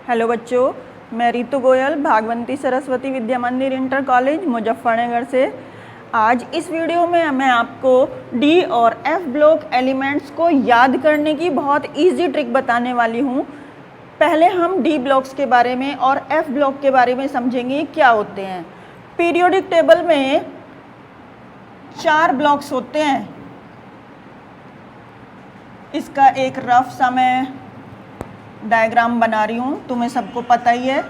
Hello बच्चों, मैं रितु गोयल भागवंती सरस्वती विद्या मंदिर इंटर कॉलेज मुजफ्फरनगर से। आज इस वीडियो में मैं आपको डी और एफ ब्लॉक एलिमेंट्स को याद करने की बहुत इजी ट्रिक बताने वाली हूँ। पहले हम डी ब्लॉक्स के बारे में और एफ ब्लॉक के बारे में समझेंगे क्या होते हैं। पीरियोडिक टेबल में 4 ब्लॉक्स होते हैं। इसका एक रफ सा मैं डायग्राम बना रही हूँ, तुम्हें सबको पता ही है।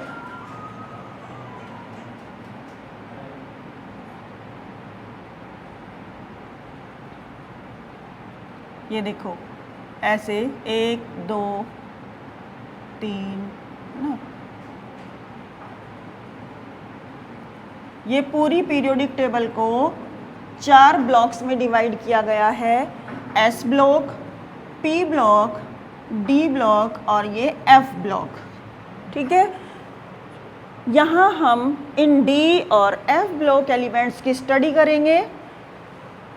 ये देखो, ऐसे 1 2 3 ना, ये पूरी पीरियोडिक टेबल को 4 ब्लॉक्स में डिवाइड किया गया है। S block, P block, D block और ये एफ ब्लॉक। ठीक है, यहाँ हम इन डी और एफ ब्लॉक एलिमेंट्स की स्टडी करेंगे।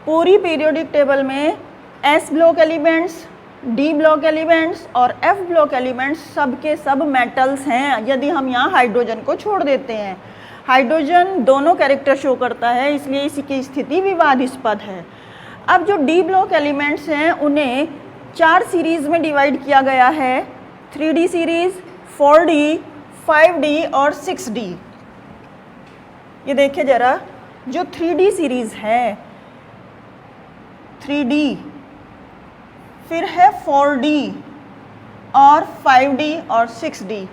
पूरी पीरियोडिक टेबल में S block elements, D block elements और एफ ब्लॉक एलिमेंट्स सब के सब मेटल्स हैं। यदि हम यहाँ हाइड्रोजन को छोड़ देते हैं, हाइड्रोजन दोनों कैरेक्टर शो करता है, इसलिए इसी की स्थिति विवादास्पद है। अब जो डी ब्लॉक एलिमेंट्स हैं उन्हें 4 सीरीज़ में डिवाइड किया गया है। 3D सीरीज़, 4D, 5D और 6D। ये देखिए ज़रा, जो 3D सीरीज़ है 3D, फिर है 4D और 5D और 6D।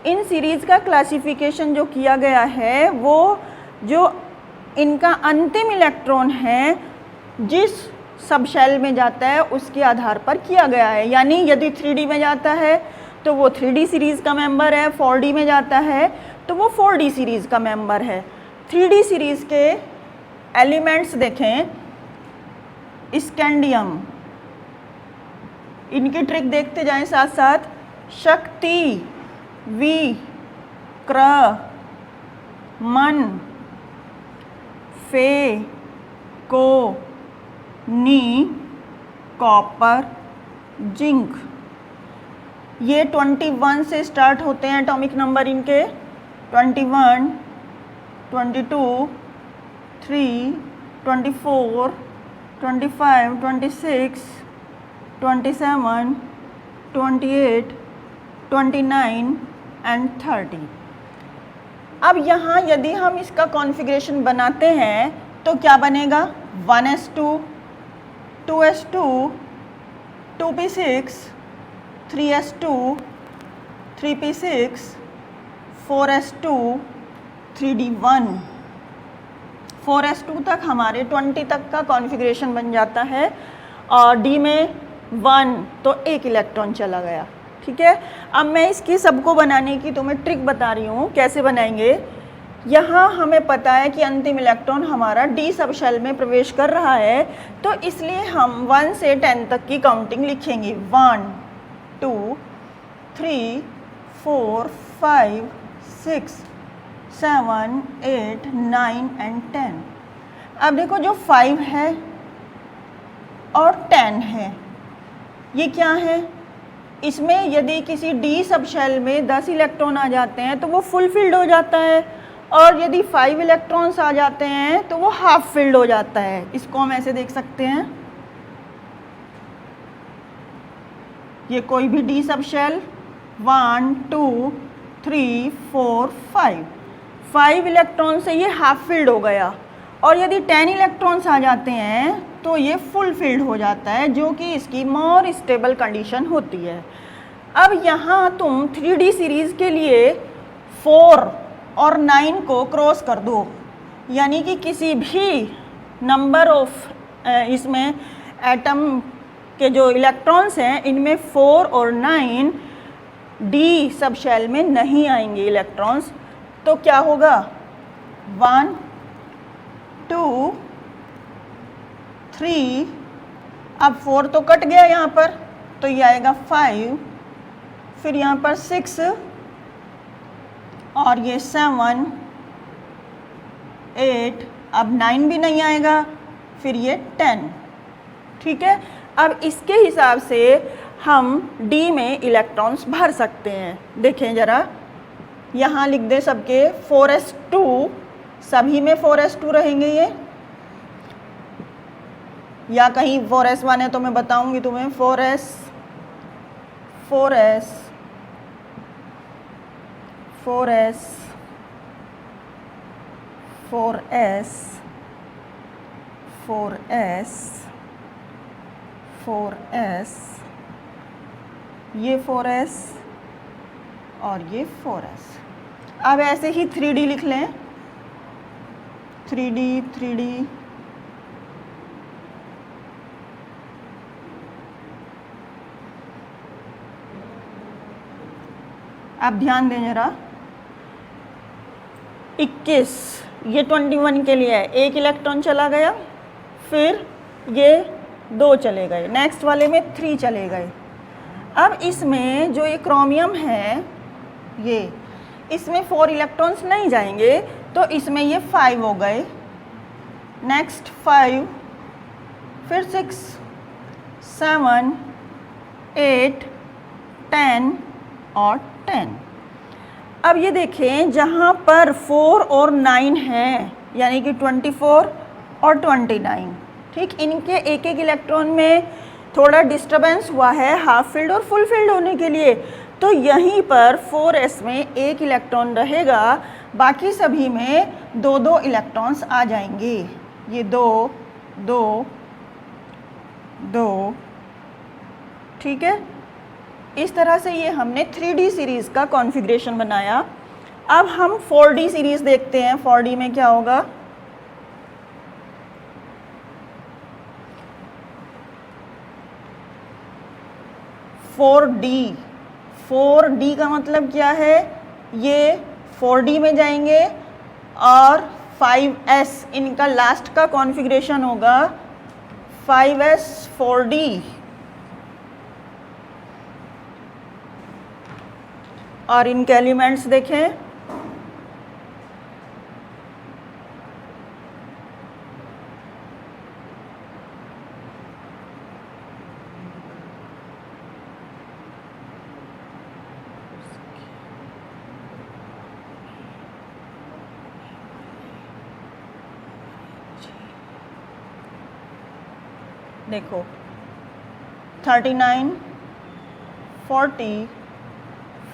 इन सीरीज़ का क्लासिफिकेशन जो किया गया है वो जो इनका अंतिम इलेक्ट्रॉन है जिस सब शेल में जाता है उसके आधार पर किया गया है। यानी यदि 3D में जाता है तो वो 3D सीरीज़ का मेंबर है, 4D में जाता है तो वो 4D सीरीज़ का मेंबर है। 3D सीरीज़ के एलिमेंट्स देखें, स्कैंडियम, इनकी ट्रिक देखते जाएं साथ साथ। शक्ति, वी, क्र, मन, फे, को, नी, कॉपर, जिंक। ये 21 से स्टार्ट होते हैं एटॉमिक नंबर इनके। 21, 22, 3, 24, 25, 26, 27, 28, 29 एंड 30। अब यहाँ यदि हम इसका कॉन्फ़िगरेशन बनाते हैं तो क्या बनेगा? 1s2, 2s2, 2p6, 3s2, 3p6, 4s2, 3d1। 4s2 तक हमारे 20 तक का कॉन्फ़िगरेशन बन जाता है और डी में 1 तो 1 इलेक्ट्रॉन चला गया। ठीक है, अब मैं इसकी सबको बनाने की तुम्हें ट्रिक बता रही हूँ कैसे बनाएंगे। यहाँ हमें पता है कि अंतिम इलेक्ट्रॉन हमारा डी सब शेल में प्रवेश कर रहा है, तो इसलिए हम 1 से 10 तक की काउंटिंग लिखेंगे। 1 2 3 4 5 6 7 8 9 एंड 10। अब देखो, जो 5 है और 10 है, ये क्या है? इसमें यदि किसी डी सब शेल में 10 इलेक्ट्रॉन आ जाते हैं तो वो फुल फिल्ड हो जाता है, और यदि 5 इलेक्ट्रॉन्स आ जाते हैं तो वो हाफ फिल्ड हो जाता है। इसको हम ऐसे देख सकते हैं, ये कोई भी डी सब शेल 1 2 3 4 5 इलेक्ट्रॉन से ये हाफ फिल्ड हो गया, और यदि 10 इलेक्ट्रॉन्स आ जाते हैं तो ये फुल फिल्ड हो जाता है, जो कि इसकी मोर स्टेबल कंडीशन होती है। अब यहाँ तुम 3D सीरीज़ के लिए 4 और 9 को क्रॉस कर दो, यानी कि किसी भी नंबर ऑफ इसमें एटम के जो इलेक्ट्रॉन्स हैं इनमें 4 और 9 डी सब शेल में नहीं आएंगे इलेक्ट्रॉन्स। तो क्या होगा? 1 2 3, अब 4 तो कट गया यहाँ पर, तो ये आएगा 5, फिर यहाँ पर 6 और ये 7 8, अब 9 भी नहीं आएगा, फिर ये 10। ठीक है, अब इसके हिसाब से हम डी में इलेक्ट्रॉन्स भर सकते हैं। देखें ज़रा, यहाँ लिख दे सबके 4s2, सभी में 4s2 रहेंगे ये, या कहीं 4s1 है तो मैं बताऊंगी तुम्हें। 4s 4s 4s 4s 4s 4s, ये 4s और ये 4s। अब ऐसे ही 3D लिख लें, 3D 3D। अब ध्यान दें जरा, 21, ये 21 के लिए है, एक इलेक्ट्रॉन चला गया, फिर ये 2 चले गए, नेक्स्ट वाले में 3 चले गए। अब इसमें जो ये क्रोमियम है, ये इसमें 4 इलेक्ट्रॉन्स नहीं जाएंगे, तो इसमें ये 5 हो गए, नेक्स्ट 5, फिर 6, 7, 8, 10 और 10। अब ये देखें, जहाँ पर 4 और 9 हैं, यानी कि 24 और 29, ठीक, इनके एक एक इलेक्ट्रॉन में थोड़ा डिस्टरबेंस हुआ है हाफ फील्ड और फुल फील्ड होने के लिए, तो यहीं पर 4s में एक इलेक्ट्रॉन रहेगा, बाकी सभी में 2-2 इलेक्ट्रॉन्स आ जाएंगे। ये 2 2 2, ठीक है। इस तरह से ये हमने 3D सीरीज़ का कॉन्फ़िगरेशन बनाया। अब हम 4D सीरीज़ देखते हैं। 4D में क्या होगा, फोर डी का मतलब क्या है, ये 4D में जाएंगे और 5s इनका लास्ट का कॉन्फ़िगरेशन होगा 5s 4D। और इनके एलिमेंट्स देखें, देखो 39, 40,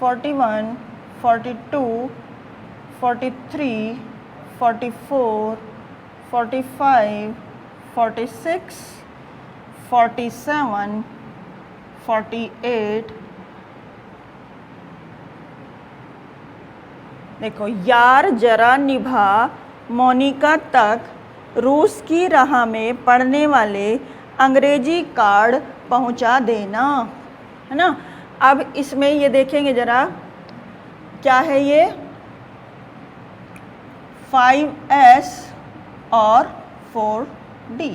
41, 42, 43, 44, 45, 46, 47, 48। देखो, यार जरा निभा मोनिका तक रूस की राह में पढ़ने वाले अंग्रेजी कार्ड पहुंचा देना, है ना। अब इसमें ये देखेंगे ज़रा, क्या है ये 5s और 4D।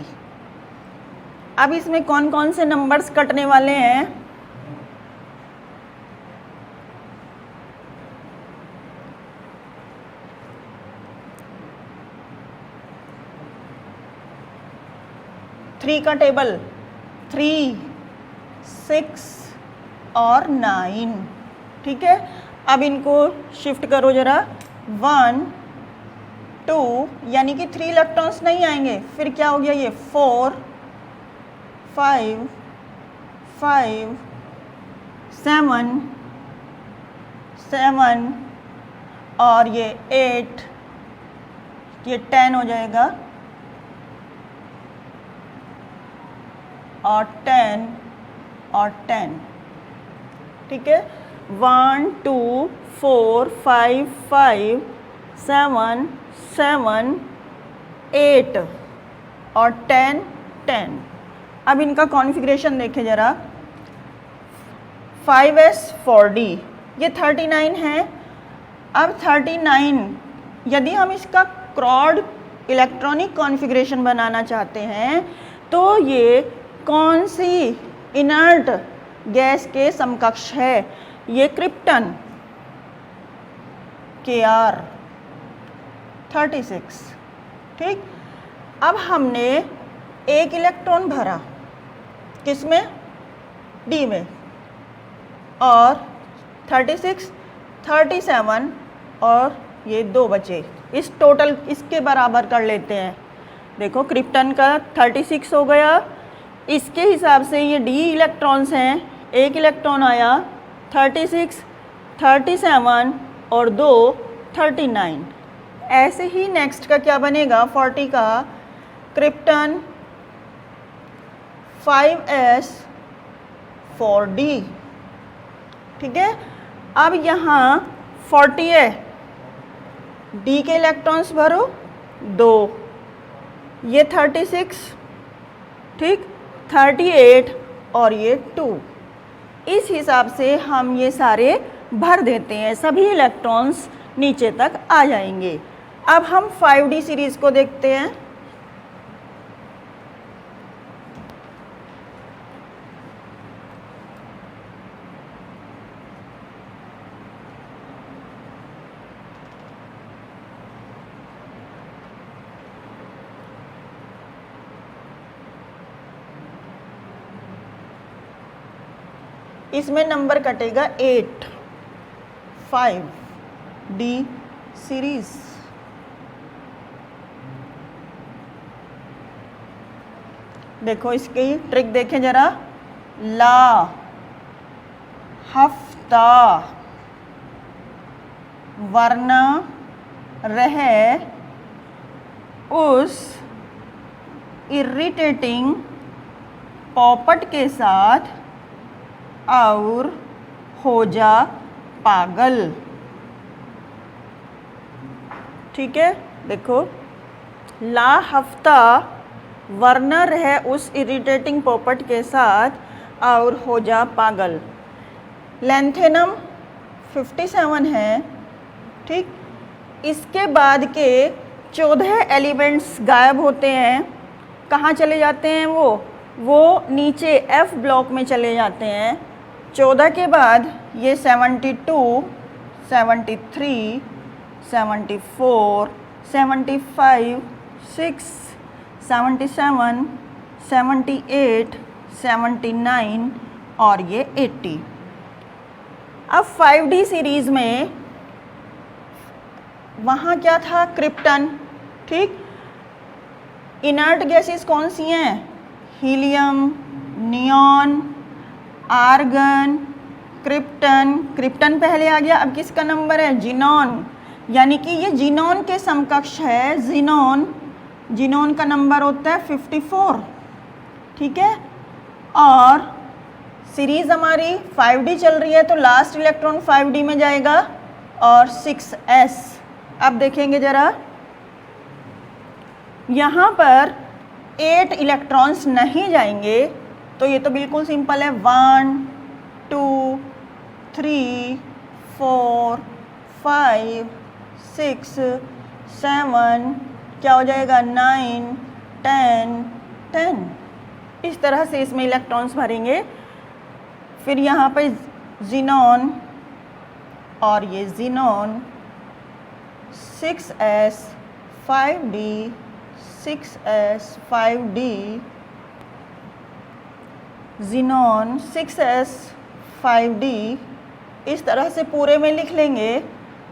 अब इसमें कौन कौन से नंबर्स कटने वाले हैं, थ्री का टेबल, 3, 6 और 9, ठीक है। अब इनको शिफ्ट करो ज़रा, 1, 2, यानी कि 3 इलेक्ट्रॉन्स नहीं आएंगे, फिर क्या हो गया ये 4, 5, 5, 7, 7 और ये 8, ये 10 हो जाएगा, और 10 और 10, ठीक है। 1, 2, 4, 5, 5, 7, 7, 8 और 10, 10। अब इनका कॉन्फ़िगरेशन देखें ज़रा, 5s 4D, ये 39 है। अब 39, यदि हम इसका क्रॉड इलेक्ट्रॉनिक कॉन्फ़िगरेशन बनाना चाहते हैं तो ये कौन सी इनर्ट गैस के समकक्ष है, ये क्रिप्टन Kr36, ठीक। अब हमने एक इलेक्ट्रॉन भरा, किसमें, डी में, और 36, 37 और ये 2 बचे। इस टोटल इसके बराबर कर लेते हैं। देखो क्रिप्टन का 36 हो गया, इसके हिसाब से ये डी इलेक्ट्रॉन्स हैं, एक इलेक्ट्रॉन आया, 36, 37 और 2 39। ऐसे ही नेक्स्ट का क्या बनेगा 40 का, क्रिप्टन 5s 4d। ठीक है, अब यहाँ 40 है, डी के इलेक्ट्रॉन्स भरो 2, ये 36, ठीक, 38 और ये 2। इस हिसाब से हम ये सारे भर देते हैं, सभी इलेक्ट्रॉन्स नीचे तक आ जाएंगे। अब हम 5D सीरीज़ को देखते हैं। इसमें नंबर कटेगा 8, 5D सीरीज। देखो इसकी ट्रिक देखें जरा, ला हफ्ता वरना रहे उस इरिटेटिंग पॉपट के साथ और हो जा पागल। ठीक है, देखो ला हफ्ता वरना रहे उस इरिटेटिंग पॉपट के साथ और हो जा पागल। लैंथेनम 57 है, ठीक, इसके बाद के 14 एलिमेंट्स गायब होते हैं। कहाँ चले जाते हैं वो नीचे एफ ब्लॉक में चले जाते हैं। 14 के बाद ये 72, 73, 74, 75, 6, 77, 78, 79 और ये 80। अब 5D सीरीज़ में वहाँ क्या था, क्रिप्टन, ठीक। इनर्ट गैसेस कौन सी हैं, हीलियम, नियॉन, आर्गन, क्रिप्टन पहले आ गया। अब किसका नंबर है, जिनॉन, यानी कि ये जिनॉन के समकक्ष है। जिनॉन का नंबर होता है 54, ठीक है। और सीरीज़ हमारी 5D चल रही है, तो लास्ट इलेक्ट्रॉन 5D में जाएगा और 6s। अब देखेंगे जरा, यहाँ पर 8 इलेक्ट्रॉन्स नहीं जाएंगे, तो ये तो बिल्कुल सिंपल है। 1, 2, 3, 4, 5, 6, 7, क्या हो जाएगा 9, 10। इस तरह से इसमें इलेक्ट्रॉन्स भरेंगे। फिर यहाँ पे जिनॉन और ये xenon 6s 5d 6s 5d xenon 6s 5d। इस तरह से पूरे में लिख लेंगे।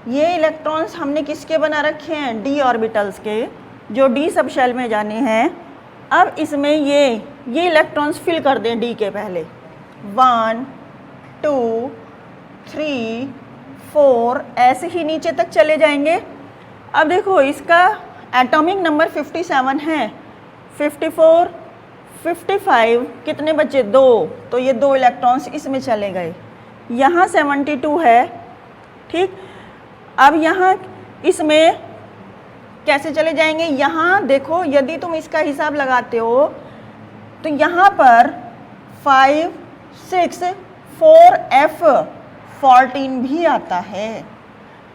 ये इलेक्ट्रॉन्स हमने किसके बना रखे हैं, डी ऑर्बिटल्स के, जो डी सब शेल में जाने हैं। अब इसमें ये इलेक्ट्रॉन्स फिल कर दें डी के पहले। 1, 2, 3, 4 ऐसे ही नीचे तक चले जाएंगे। अब देखो इसका एटॉमिक नंबर 57 है। 54, 55 कितने बचे, 2, तो ये 2 इलेक्ट्रॉन्स इसमें चले गए। यहाँ 72 है, ठीक। अब यहाँ इसमें कैसे चले जाएंगे, यहाँ देखो यदि तुम इसका हिसाब लगाते हो तो यहाँ पर 5, 6, 4f 14 भी आता है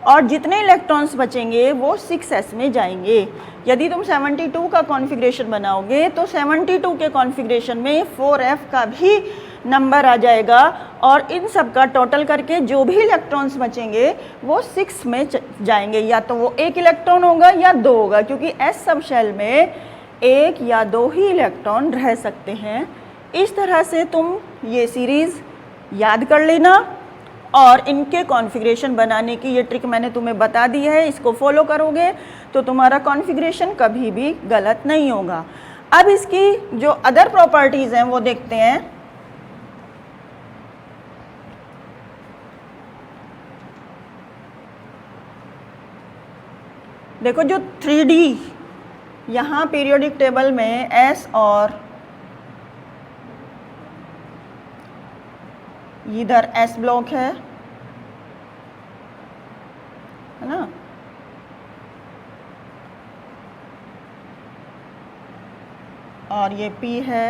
और जितने इलेक्ट्रॉन्स बचेंगे वो 6s में जाएंगे। यदि तुम 72 का कॉन्फ़िगरेशन बनाओगे तो 72 के कॉन्फ़िगरेशन में 4f का भी नंबर आ जाएगा और इन सब का टोटल करके जो भी इलेक्ट्रॉन्स बचेंगे वो 6 में जाएंगे। या तो वो 1 इलेक्ट्रॉन होगा या 2 होगा, क्योंकि s सब शेल में 1 या 2 ही इलेक्ट्रॉन रह सकते हैं। इस तरह से तुम ये सीरीज़ याद कर लेना। और इनके कॉन्फ़िगरेशन बनाने की ये ट्रिक मैंने तुम्हें बता दी है, इसको फॉलो करोगे तो तुम्हारा कॉन्फ़िगरेशन कभी भी गलत नहीं होगा। अब इसकी जो अदर प्रॉपर्टीज़ हैं वो देखते हैं। देखो जो 3D यहाँ पीरियोडिक टेबल में S और इधर S ब्लॉक है ना, और ये P है,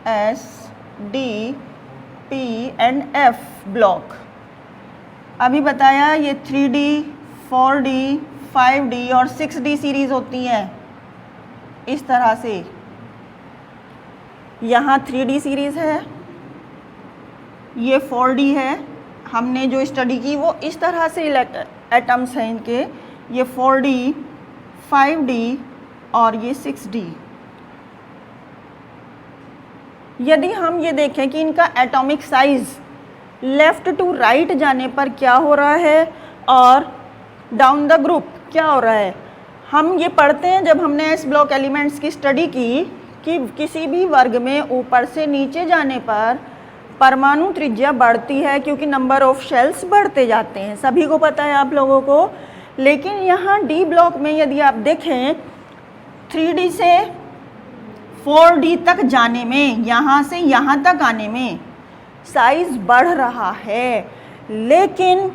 S, D, P and F block. अभी बताया ये 3D, 4D, 5D और 6D सीरीज़ होती हैं इस तरह से। यहाँ 3D सीरीज़ है, ये 4D है। हमने जो स्टडी की वो इस तरह से एटम्स हैं इनके, ये 4D, 5D और ये 6D। यदि हम ये देखें कि इनका atomic size left to right जाने पर क्या हो रहा है और डाउन द ग्रुप क्या हो रहा है, हम ये पढ़ते हैं जब हमने एस ब्लॉक एलिमेंट्स की स्टडी की कि किसी भी वर्ग में ऊपर से नीचे जाने पर परमाणु त्रिज्या बढ़ती है क्योंकि नंबर ऑफ शेल्स बढ़ते जाते हैं, सभी को पता है आप लोगों को। लेकिन यहाँ डी ब्लॉक में यदि आप देखें 3D से 4D तक जाने में, यहाँ से यहाँ तक आने में साइज़ बढ़ रहा है, लेकिन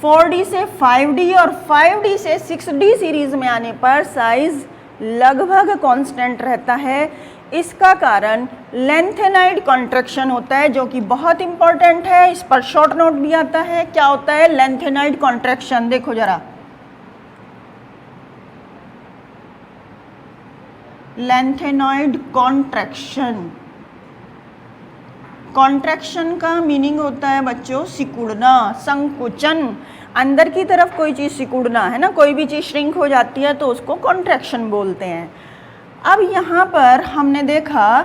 4D से 5D और 5D से 6D सीरीज़ में आने पर साइज़ लगभग कांस्टेंट रहता है। इसका कारण लेंथेनाइड कॉन्ट्रैक्शन होता है, जो कि बहुत इंपॉर्टेंट है, इस पर शॉर्ट नोट भी आता है। क्या होता है लेंथेनाइड कॉन्ट्रैक्शन, देखो जरा, लेंथेनॉइड कॉन्ट्रैक्शन। कॉन्ट्रैक्शन का मीनिंग होता है बच्चों सिकुड़ना, संकुचन, अंदर की तरफ कोई चीज़ सिकुड़ना है ना, कोई भी चीज़ श्रिंक हो जाती है तो उसको कॉन्ट्रैक्शन बोलते हैं। अब यहाँ पर हमने देखा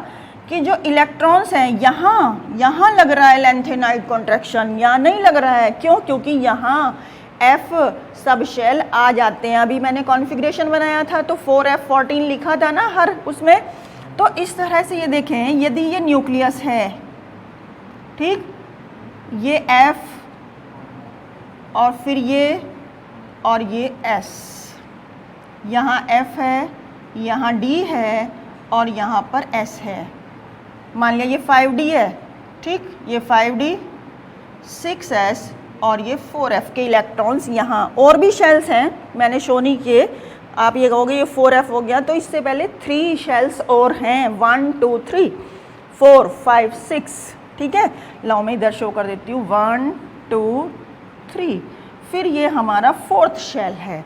कि जो इलेक्ट्रॉन्स हैं यहाँ लग रहा है लेंथेनाइड कॉन्ट्रैक्शन, यहाँ नहीं लग रहा है। क्यों? क्योंकि यहाँ F सब शेल आ जाते हैं। अभी मैंने कॉन्फ़िगरेशन बनाया था तो 4F14 लिखा था ना हर उसमें। तो इस तरह से ये देखें, यदि ये न्यूक्लियस है, ठीक, ये F और फिर ये और ये S, यहाँ F है, यहाँ D है और यहाँ पर S है। मान लिया ये 5D है, ठीक, ये 5D, 6S और ये 4F के इलेक्ट्रॉन्स यहाँ। और भी शेल्स हैं, मैंने शो नहीं किए, आप ये कहोगे ये 4F हो गया, तो इससे पहले 3 शेल्स और हैं, 1 2 3 4 5 6, ठीक है। लाओ मैं इधर शो कर देती हूँ, 1 2 3, फिर ये हमारा 4th शेल है।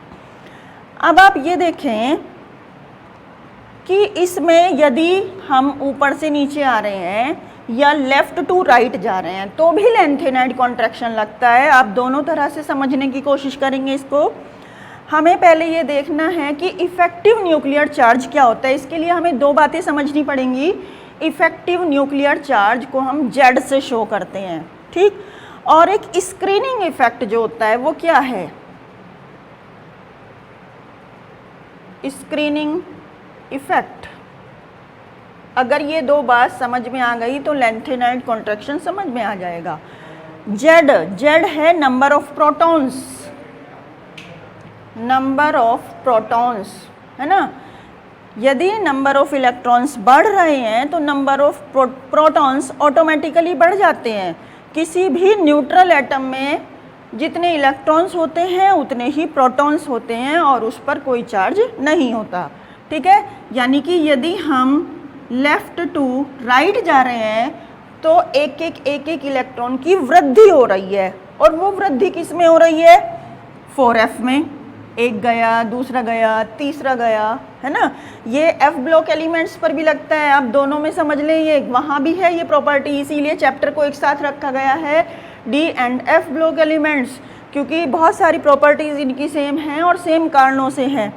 अब आप ये देखें कि इसमें यदि हम ऊपर से नीचे आ रहे हैं या लेफ़्ट टू राइट जा रहे हैं तो भी लेंथेनाइड कॉन्ट्रैक्शन लगता है। आप दोनों तरह से समझने की कोशिश करेंगे इसको। हमें पहले ये देखना है कि इफ़ेक्टिव न्यूक्लियर चार्ज क्या होता है। इसके लिए हमें 2 बातें समझनी पड़ेंगी। इफ़ेक्टिव न्यूक्लियर चार्ज को हम Z से शो करते हैं, ठीक, और एक स्क्रीनिंग इफ़ेक्ट जो होता है वो क्या है, स्क्रीनिंग इफ़ेक्ट। अगर ये 2 बात समझ में आ गई तो लेंथेनाइड कॉन्ट्रैक्शन समझ में आ जाएगा। Z है number of protons, number of protons है ना। यदि नंबर ऑफ इलेक्ट्रॉन्स बढ़ रहे हैं तो नंबर ऑफ प्रोटॉन्स ऑटोमेटिकली बढ़ जाते हैं। किसी भी न्यूट्रल एटम में जितने इलेक्ट्रॉन्स होते हैं उतने ही प्रोटॉन्स होते हैं और उस पर कोई चार्ज नहीं होता, ठीक है। यानी कि यदि हम लेफ़्ट टू राइट जा रहे हैं तो एक एक इलेक्ट्रॉन की वृद्धि हो रही है, और वो वृद्धि किस में हो रही है, 4F में। एक गया, दूसरा गया, तीसरा गया, है ना। ये F ब्लॉक एलिमेंट्स पर भी लगता है, आप दोनों में समझ लें, ये वहाँ भी है ये प्रॉपर्टी, इसीलिए चैप्टर को एक साथ रखा गया है D and F block elements, क्योंकि बहुत सारी प्रॉपर्टीज़ इनकी सेम हैं और सेम कारणों से हैं।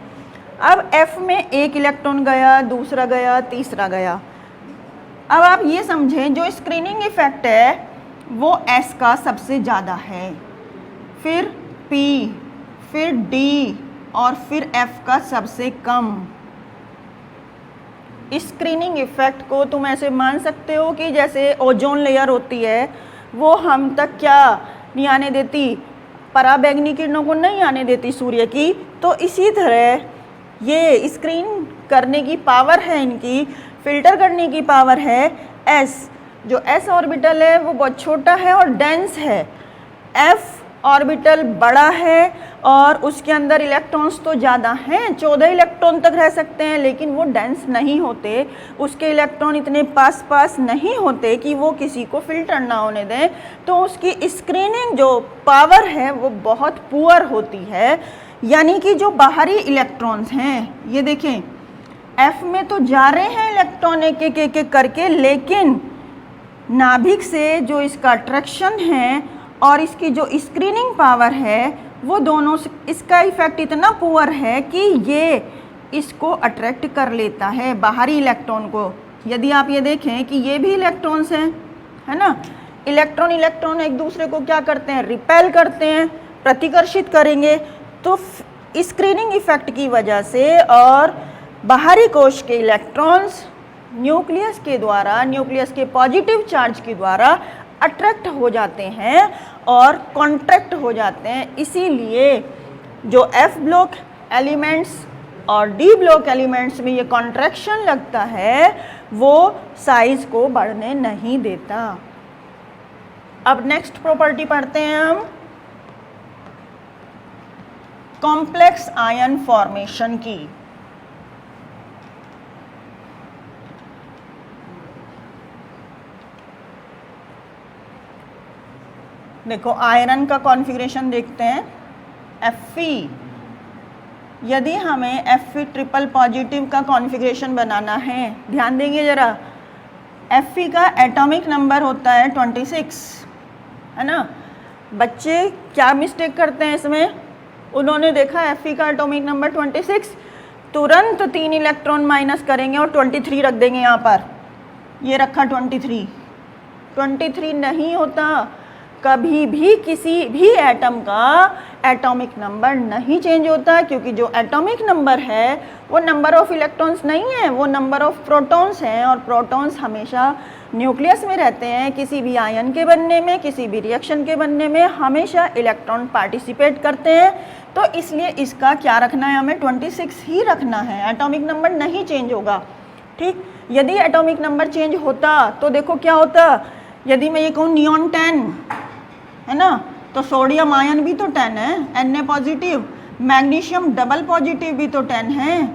अब F में एक इलेक्ट्रॉन गया, दूसरा गया, तीसरा गया, अब आप ये समझें, जो स्क्रीनिंग इफेक्ट है वो S का सबसे ज़्यादा है, फिर P, फिर D और फिर F का सबसे कम। स्क्रीनिंग इफेक्ट को तुम ऐसे मान सकते हो कि जैसे ओजोन लेयर होती है वो हम तक क्या नहीं आने देती, पराबैंगनी किरणों को नहीं आने देती सूर्य की, तो इसी तरह ये स्क्रीन करने की पावर है इनकी, फिल्टर करने की पावर है S। जो S ऑर्बिटल है वो बहुत छोटा है और डेंस है, F ऑर्बिटल बड़ा है और उसके अंदर इलेक्ट्रॉन्स तो ज़्यादा हैं, 14 इलेक्ट्रॉन तक रह सकते हैं, लेकिन वो डेंस नहीं होते, उसके इलेक्ट्रॉन इतने पास पास नहीं होते कि वो किसी को फिल्टर ना होने दें, तो उसकी स्क्रीनिंग जो पावर है वो बहुत पुअर होती है। यानी कि जो बाहरी इलेक्ट्रॉन्स हैं, ये देखें F में तो जा रहे हैं इलेक्ट्रॉन एक एक करके, लेकिन नाभिक से जो इसका अट्रैक्शन है और इसकी जो स्क्रीनिंग पावर है वो दोनों, इसका इफेक्ट इतना पुअर है कि ये इसको अट्रैक्ट कर लेता है बाहरी इलेक्ट्रॉन को। यदि आप ये देखें कि ये भी इलेक्ट्रॉन्स हैं, है ना, इलेक्ट्रॉन एक दूसरे को क्या करते हैं, रिपेल करते हैं, प्रतिकर्षित करेंगे। तो स्क्रीनिंग इफेक्ट की वजह से और बाहरी कोश के इलेक्ट्रॉन्स न्यूक्लियस के द्वारा, न्यूक्लियस के पॉजिटिव चार्ज के द्वारा अट्रैक्ट हो जाते हैं और कॉन्ट्रैक्ट हो जाते हैं। इसीलिए जो F ब्लॉक एलिमेंट्स और D ब्लॉक एलिमेंट्स में ये कॉन्ट्रैक्शन लगता है वो साइज को बढ़ने नहीं देता। अब नेक्स्ट प्रॉपर्टी पढ़ते हैं हम कॉम्प्लेक्स आयन फॉर्मेशन की। देखो आयरन का कॉन्फ़िगरेशन देखते हैं, Fe। यदि हमें Fe ट्रिपल पॉजिटिव का कॉन्फ़िगरेशन बनाना है, ध्यान देंगे ज़रा, Fe का एटॉमिक नंबर होता है 26, है ना। बच्चे क्या मिस्टेक करते हैं इसमें, उन्होंने देखा Fe का एटॉमिक नंबर 26, तुरंत 3 इलेक्ट्रॉन माइनस करेंगे और 23 रख देंगे यहाँ पर, ये रखा 23 नहीं होता। कभी भी किसी भी एटम का एटॉमिक नंबर नहीं चेंज होता, क्योंकि जो एटॉमिक नंबर है वो नंबर ऑफ इलेक्ट्रॉन्स नहीं है, वो नंबर ऑफ प्रोटॉन्स हैं, और प्रोटॉन्स हमेशा न्यूक्लियस में रहते हैं। किसी भी आयन के बनने में, किसी भी रिएक्शन के बनने में हमेशा इलेक्ट्रॉन पार्टिसिपेट करते हैं। तो इसलिए इसका क्या रखना है, हमें 26 ही रखना है, एटॉमिक नंबर नहीं चेंज होगा। ठीक, यदि एटॉमिक नंबर चेंज होता तो देखो क्या होता, यदि मैं ये कहूँ नियॉन 10 है ना, तो सोडियम आयन भी तो 10 है, Na positive, magnesium double positive भी तो 10 है,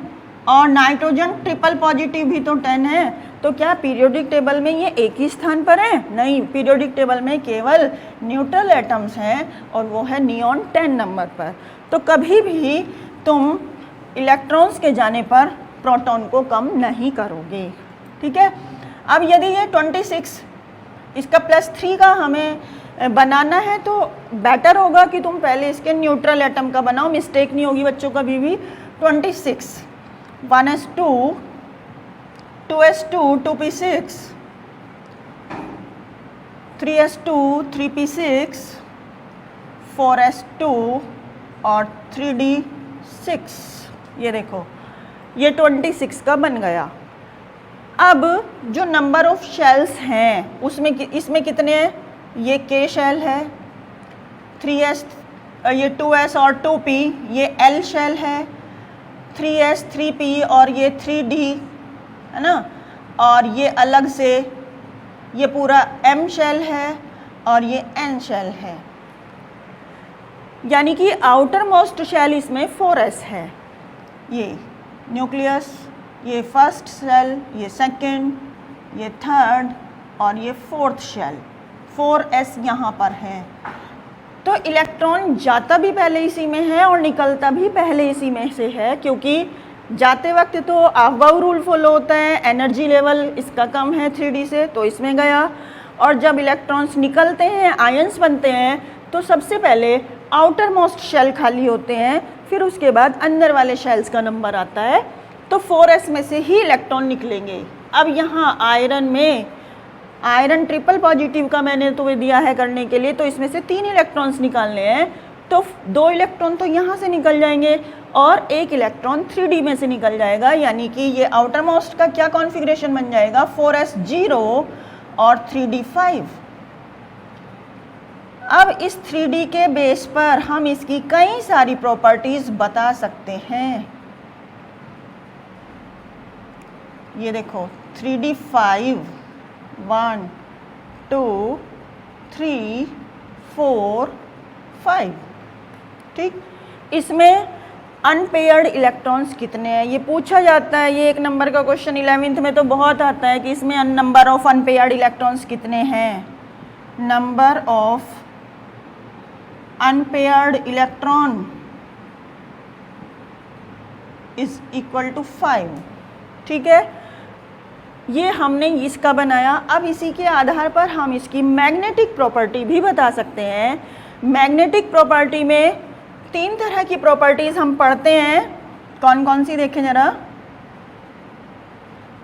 और नाइट्रोजन ट्रिपल पॉजिटिव भी तो 10 है। तो क्या पीरियोडिक टेबल में ये एक ही स्थान पर है? नहीं, पीरियोडिक टेबल में केवल न्यूट्रल एटम्स हैं और वो है नियॉन 10 नंबर पर। तो कभी भी तुम इलेक्ट्रॉन्स के जाने पर प्रोटॉन को कम नहीं करोगे। ठीक है, अब यदि ये 26 इसका +3 का हमें बनाना है तो बेटर होगा कि तुम पहले इसके न्यूट्रल एटम का बनाओ, मिस्टेक नहीं होगी बच्चों कभी भी। 26 1s2 2s2 2p6 3s2 3p6 4s2 और 3d6, ये देखो ये 26 का बन गया। अब जो नंबर ऑफ शेल्स हैं उसमें इसमें कितने हैं, ये K शेल है, 3s ये 2s और 2p, ये L शेल है, 3s 3p और ये 3d, है ना, और ये अलग से ये पूरा M शेल है और ये N शेल है। यानी कि आउटर मोस्ट शेल इसमें 4s है, ये न्यूक्लियस, ये फर्स्ट शेल, ये सेकंड, ये थर्ड और ये फोर्थ शेल, 4s यहाँ पर है। तो इलेक्ट्रॉन जाता भी पहले इसी में है और निकलता भी पहले इसी में से है, क्योंकि जाते वक्त तो अबव रूल फॉलो होता है, एनर्जी लेवल इसका कम है 3d से, तो इसमें गया, और जब इलेक्ट्रॉन्स निकलते हैं, आयंस बनते हैं, तो सबसे पहले आउटर मोस्ट शेल खाली होते हैं, फिर उसके बाद अंदर वाले शेल्स का नंबर आता है। तो 4s में से ही इलेक्ट्रॉन निकलेंगे, अब यहाँ आयरन में, आयरन ट्रिपल पॉजिटिव का मैंने तो दिया है करने के लिए, तो इसमें से 3 इलेक्ट्रॉन्स निकालने हैं, तो 2 इलेक्ट्रॉन तो यहाँ से निकल जाएंगे और 1 इलेक्ट्रॉन 3D में से निकल जाएगा, यानी कि ये आउटर मोस्ट का क्या कॉन्फ़िगरेशन बन जाएगा, 4s0 और 3d5। अब इस 3D के बेस पर हम इसकी कई सारी प्रॉपर्टीज बता सकते हैं। ये देखो 3d5, 1 2 3 4 5, ठीक। इसमें अनपेयर्ड इलेक्ट्रॉन्स कितने हैं ये पूछा जाता है, ये 1 नंबर का क्वेश्चन 11th में तो बहुत आता है कि इसमें नंबर ऑफ अनपेयर्ड इलेक्ट्रॉन्स कितने हैं। Number of unpaired electron is equal to 5, ठीक है। ये हमने इसका बनाया। अब इसी के आधार पर हम इसकी मैग्नेटिक प्रॉपर्टी भी बता सकते हैं। मैग्नेटिक प्रॉपर्टी में 3 तरह की प्रॉपर्टीज हम पढ़ते हैं, कौन कौन सी देखें जरा।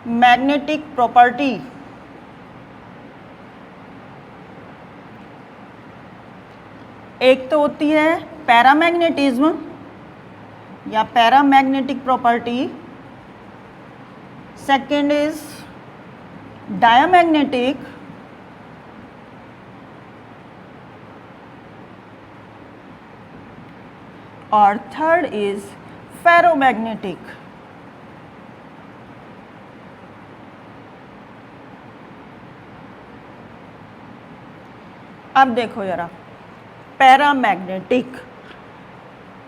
मैग्नेटिक प्रॉपर्टी, एक तो होती है पैरामैग्नेटिज्म या paramagnetic property, second is diamagnetic, और थर्ड इज फेरोमैग्नेटिक। अब देखो जरा पैरामैग्नेटिक,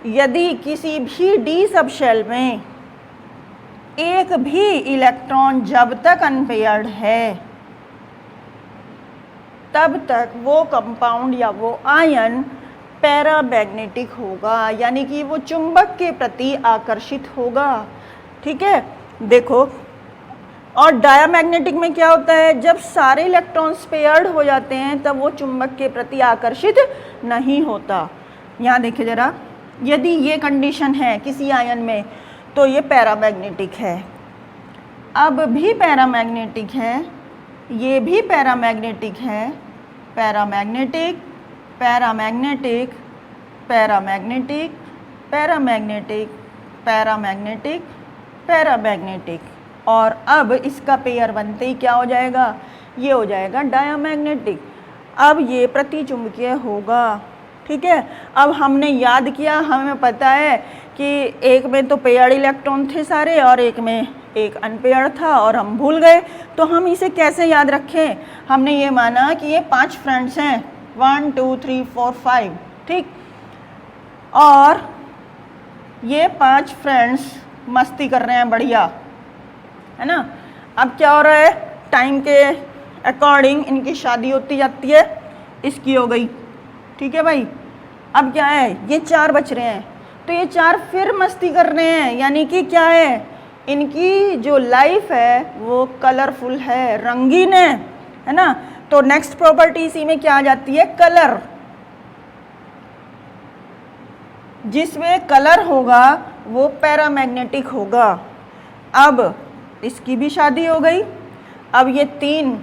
यदि किसी भी डी सब शेल में एक भी इलेक्ट्रॉन जब तक अनपेयर्ड है तब तक वो कंपाउंड या वो आयन पैरामैग्नेटिक होगा, यानी कि वो चुंबक के प्रति आकर्षित होगा, ठीक है। देखो, और डायमैग्नेटिक में क्या होता है, जब सारे इलेक्ट्रॉन्स पेयर्ड हो जाते हैं तब वो चुंबक के प्रति आकर्षित नहीं होता। यहाँ देखिए जरा, यदि ये कंडीशन है किसी आयन में तो ये पैरामैग्नेटिक है। अब भी पैरामैग्नेटिक है, ये भी पैरामैग्नेटिक है, paramagnetic, paramagnetic, paramagnetic, paramagnetic, paramagnetic, paramagnetic, और अब इसका पेयर बनते ही क्या हो जाएगा, ये हो जाएगा डायमैग्नेटिक। अब ये प्रतिचुंबकीय होगा, ठीक है। अब हमने याद किया, हमें पता है कि एक में तो पेयर्ड इलेक्ट्रॉन थे सारे और एक में एक अनपेयर्ड था और हम भूल गए, तो हम इसे कैसे याद रखें। हमने ये माना कि ये 5 फ्रेंड्स हैं, 1 2 3 4 5, ठीक। और ये 5 फ्रेंड्स मस्ती कर रहे हैं बढ़िया, है ना। अब क्या हो रहा है, टाइम के अकॉर्डिंग इनकी शादी होती जाती है, इसकी हो गई, ठीक है भाई। अब क्या है, ये 4 बच रहे हैं, तो ये 4 फिर मस्ती कर रहे हैं, यानी कि क्या है, इनकी जो लाइफ है वो कलरफुल है, रंगीन है ना। तो नेक्स्ट प्रॉपर्टी इसी में क्या आ जाती है, कलर। जिसमें कलर होगा वो पैरामैग्नेटिक होगा। अब इसकी भी शादी हो गई। अब ये 3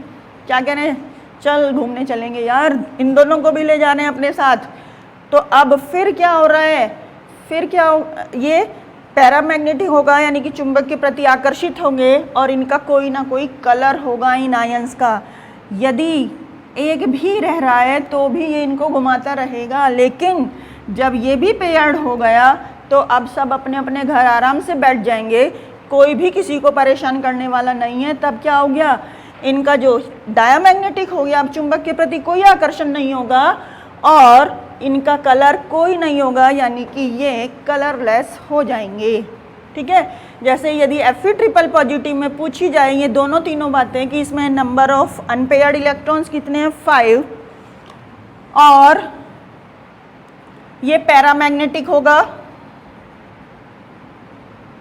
क्या कह रहे हैं, चल घूमने चलेंगे यार, इन दोनों को भी ले जा रहे हैं अपने साथ। तो अब फिर क्या हो रहा है, फिर क्या ये पैरामैग्नेटिक होगा, यानी कि चुंबक के प्रति आकर्षित होंगे और इनका कोई ना कोई कलर होगा इन आयंस का। यदि एक भी रह रहा है तो भी ये इनको घुमाता रहेगा, लेकिन जब ये भी पेयर्ड हो गया तो अब सब अपने अपने घर आराम से बैठ जाएंगे, कोई भी किसी को परेशान करने वाला नहीं है। तब क्या हो गया, इनका जो डायमैग्नेटिक हो गया, अब चुंबक के प्रति कोई आकर्षण नहीं होगा और इनका कलर कोई नहीं होगा, यानी कि ये कलरलेस हो जाएंगे, ठीक है। जैसे यदि Fe ट्रिपल पॉजिटिव में पूछी जाए ये दोनों तीनों बातें कि इसमें नंबर ऑफ अनपेयर्ड इलेक्ट्रॉन्स कितने हैं, 5, और ये पैरामैग्नेटिक होगा,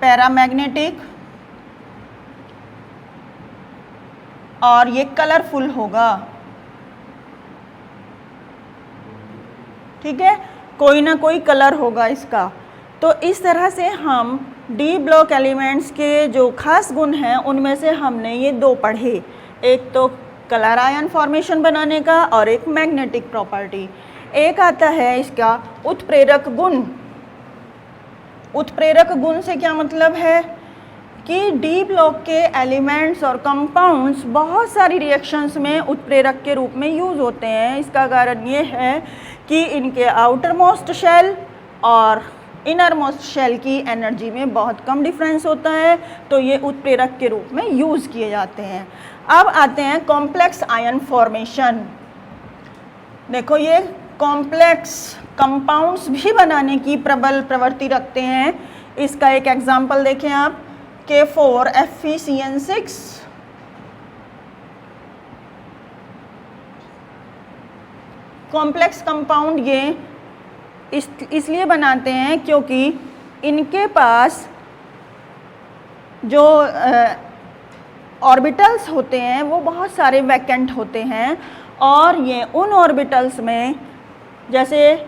पैरामैग्नेटिक, और ये कलरफुल होगा, ठीक है, कोई ना कोई कलर होगा इसका। तो इस तरह से हम डी ब्लॉक एलिमेंट्स के जो खास गुण हैं उनमें से हमने ये दो पढ़े, एक तो कलर आयन फॉर्मेशन बनाने का और एक मैग्नेटिक प्रॉपर्टी। एक आता है इसका उत्प्रेरक गुण। उत्प्रेरक गुण से क्या मतलब है कि डी ब्लॉक के एलिमेंट्स और कंपाउंड्स बहुत सारी रिएक्शंस में उत्प्रेरक के रूप में यूज़ होते हैं। इसका कारण ये है कि इनके आउटर मोस्ट शेल और इनर मोस्ट शेल की एनर्जी में बहुत कम डिफरेंस होता है, तो ये उत्प्रेरक के रूप में यूज़ किए जाते हैं। अब आते हैं कॉम्प्लेक्स आयन फॉर्मेशन। देखो ये कॉम्प्लेक्स कंपाउंड्स भी बनाने की प्रबल प्रवृत्ति रखते हैं। इसका एक एग्जाम्पल देखें आप, K4FeCN6, कॉम्प्लेक्स कंपाउंड ये इसलिए बनाते हैं क्योंकि इनके पास जो ऑर्बिटल्स होते हैं वो बहुत सारे वैकेंट होते हैं, और ये उन ऑर्बिटल्स में जैसे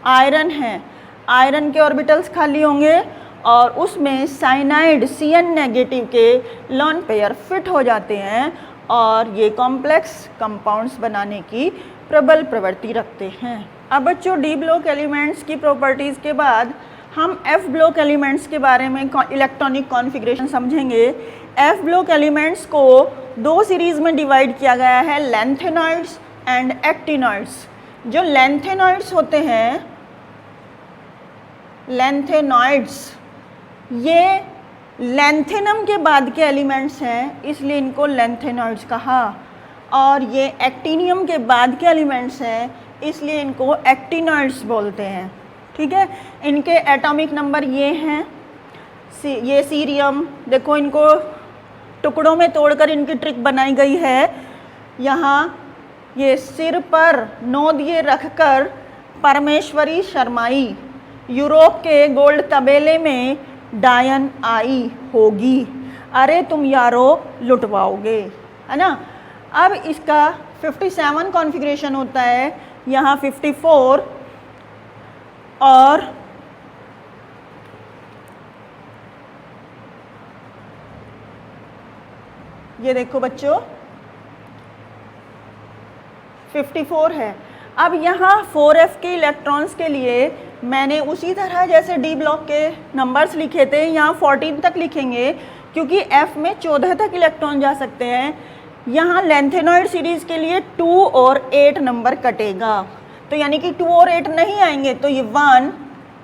आयरन है, आयरन के ऑर्बिटल्स खाली होंगे और उसमें साइनाइड Cn नेगेटिव के लोन पेयर फिट हो जाते हैं और ये कॉम्प्लेक्स कंपाउंड्स बनाने की प्रबल प्रवृत्ति रखते हैं। अब बच्चों डी ब्लॉक एलिमेंट्स की प्रॉपर्टीज़ के बाद हम एफ ब्लॉक एलिमेंट्स के बारे में इलेक्ट्रॉनिक कॉन्फ़िगरेशन समझेंगे। एफ ब्लॉक एलिमेंट्स को दो सीरीज़ में डिवाइड किया गया है, लैंथेनॉइड्स एंड एक्टिनॉइड्स। जो लैंथेनॉइड्स होते हैं, लैंथेनॉइड्स ये लैंथेनम के बाद के एलिमेंट्स हैं, इसलिए इनको लैंथेनॉइड्स कहा, और ये एक्टिनियम के बाद के एलिमेंट्स हैं, इसलिए इनको एक्टिनॉइड्स बोलते हैं। ठीक है, इनके एटॉमिक नंबर ये हैं, ये सीरियम, देखो इनको टुकड़ों में तोड़कर इनकी ट्रिक बनाई गई है। यहाँ ये सिर पर नोद ये रखकर परमेश्वरी शर्माई, यूरोप के गोल्ड तबेले में डायन आई होगी, अरे तुम यारो लुटवाओगे, है ना। अब इसका 57 कॉन्फ़िगरेशन होता है, यहाँ 54, और ये देखो बच्चों 54 है। अब यहाँ 4f के इलेक्ट्रॉन्स के लिए मैंने उसी तरह जैसे डी ब्लॉक के नंबर्स लिखे थे, यहाँ 14 तक लिखेंगे क्योंकि f में 14 तक इलेक्ट्रॉन जा सकते हैं। यहाँ लैंथेनॉइड सीरीज़ के लिए 2 और 8 नंबर कटेगा, तो यानी कि 2 और 8 नहीं आएंगे, तो ये 1,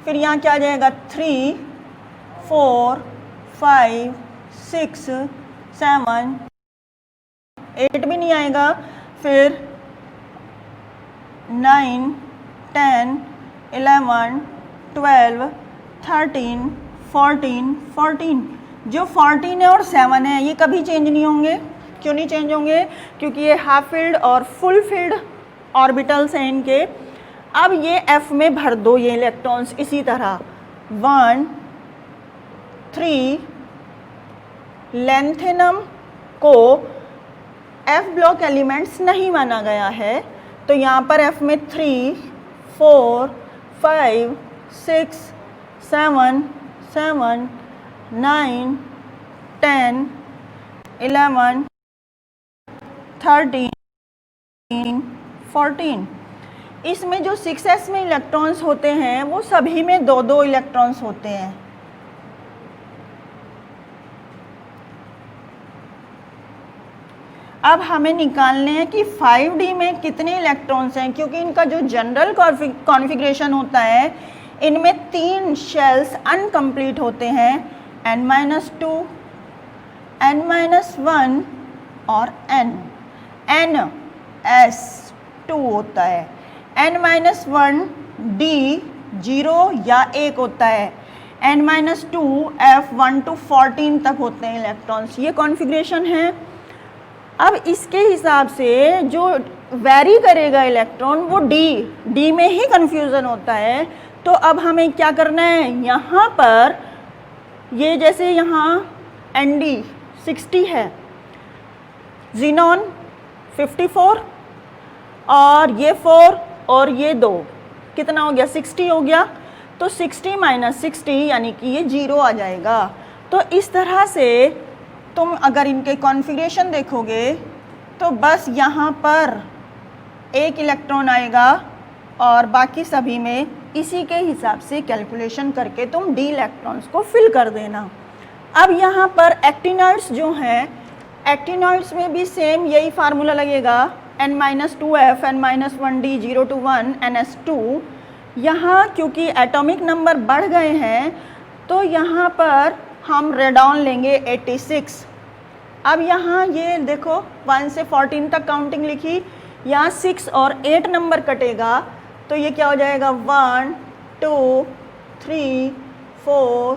फिर यहाँ क्या आ जाएगा 3, 4, 5, 6, 7, 8 भी नहीं आएगा, फिर 9, 10, 11, 12, 13, 14, जो 14 है और 7 है ये कभी चेंज नहीं होंगे। क्यों नहीं चेंज होंगे? क्योंकि ये हाफ फील्ड और फुल फील्ड ऑर्बिटल्स हैं इनके। अब ये F में भर दो ये इलेक्ट्रॉन्स इसी तरह 1, 3, लैंथेनम को F ब्लॉक एलिमेंट्स नहीं माना गया है, तो यहाँ पर F में 3, 4, 5, 6, 7, 9, 10, 11, 13, 14। इसमें जो 6s में इलेक्ट्रॉन्स होते हैं वो सभी में 2-2 इलेक्ट्रॉन्स होते हैं। अब हमें निकालने हैं कि 5d में कितने इलेक्ट्रॉन्स हैं, क्योंकि इनका जो जनरल कॉन्फ़िगरेशन होता है इनमें 3 शेल्स अनकम्प्लीट होते हैं, n-2, n-1 और ns2 होता है। n-1 d 0 या 1 होता है, n-2 f 1 to 14 तक होते हैं इलेक्ट्रॉन्स। ये कॉन्फ़िगरेशन है। अब इसके हिसाब से जो वैरी करेगा इलेक्ट्रॉन वो डी में ही कन्फ्यूज़न होता है। तो अब हमें क्या करना है, यहाँ पर ये जैसे यहाँ Nd 60 है, ज़ीनॉन 54 और ये 4 और ये 2, कितना हो गया 60 हो गया। तो 60 माइनस 60 यानी कि ये 0 आ जाएगा। तो इस तरह से तुम अगर इनके कॉन्फ़िगरेशन देखोगे तो बस यहाँ पर एक इलेक्ट्रॉन आएगा और बाकी सभी में इसी के हिसाब से कैलकुलेशन करके तुम डी इलेक्ट्रॉन्स को फिल कर देना। अब यहाँ पर एक्टिनॉइड्स जो हैं, एक्टिनॉइड्स में भी सेम यही फार्मूला लगेगा, n-2f n-1d 0 to 1 ns2। यहाँ क्योंकि एटॉमिक नंबर बढ़ गए हैं तो यहाँ पर हम रेडॉन लेंगे 86। अब यहाँ ये देखो 1 से 14 तक काउंटिंग लिखी, यहाँ 6 और 8 नंबर कटेगा तो ये क्या हो जाएगा 1 2 3 4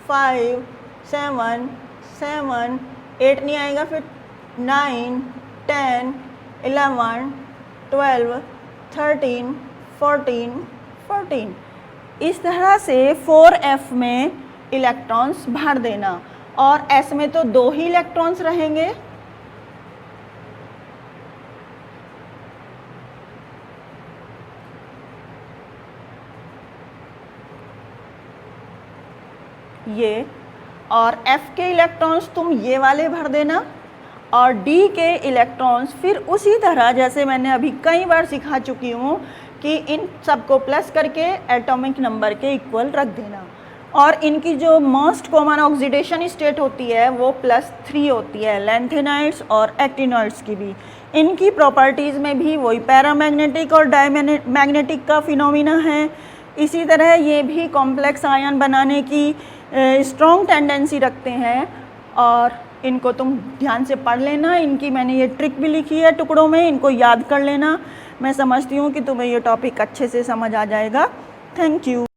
5 7 7 8 नहीं आएगा, फिर 9 10 11 12 13 14 14। इस तरह से 4f में इलेक्ट्रॉन्स भर देना और s में तो 2 ही इलेक्ट्रॉन्स रहेंगे। ये और f के इलेक्ट्रॉन्स तुम ये वाले भर देना और d के इलेक्ट्रॉन्स फिर उसी तरह जैसे मैंने अभी कई बार सिखा चुकी हूँ कि इन सबको प्लस करके एटॉमिक नंबर के इक्वल रख देना। और इनकी जो मोस्ट कॉमन ऑक्सीडेशन स्टेट होती है वो +3 होती है, लैंथेनाइड्स और एक्टिनॉइड्स की भी। इनकी प्रॉपर्टीज़ में भी वही पैरामैग्नेटिक और डायमैग्नेटिक का फिनोमिना है। इसी तरह ये भी कॉम्प्लेक्स आयन बनाने की स्ट्रॉन्ग टेंडेंसी रखते हैं और इनको तुम ध्यान से पढ़ लेना। इनकी मैंने ये ट्रिक भी लिखी है टुकड़ों में, इनको याद कर लेना। मैं समझती हूँ कि तुम्हें ये टॉपिक अच्छे से समझ आ जाएगा। Thank you.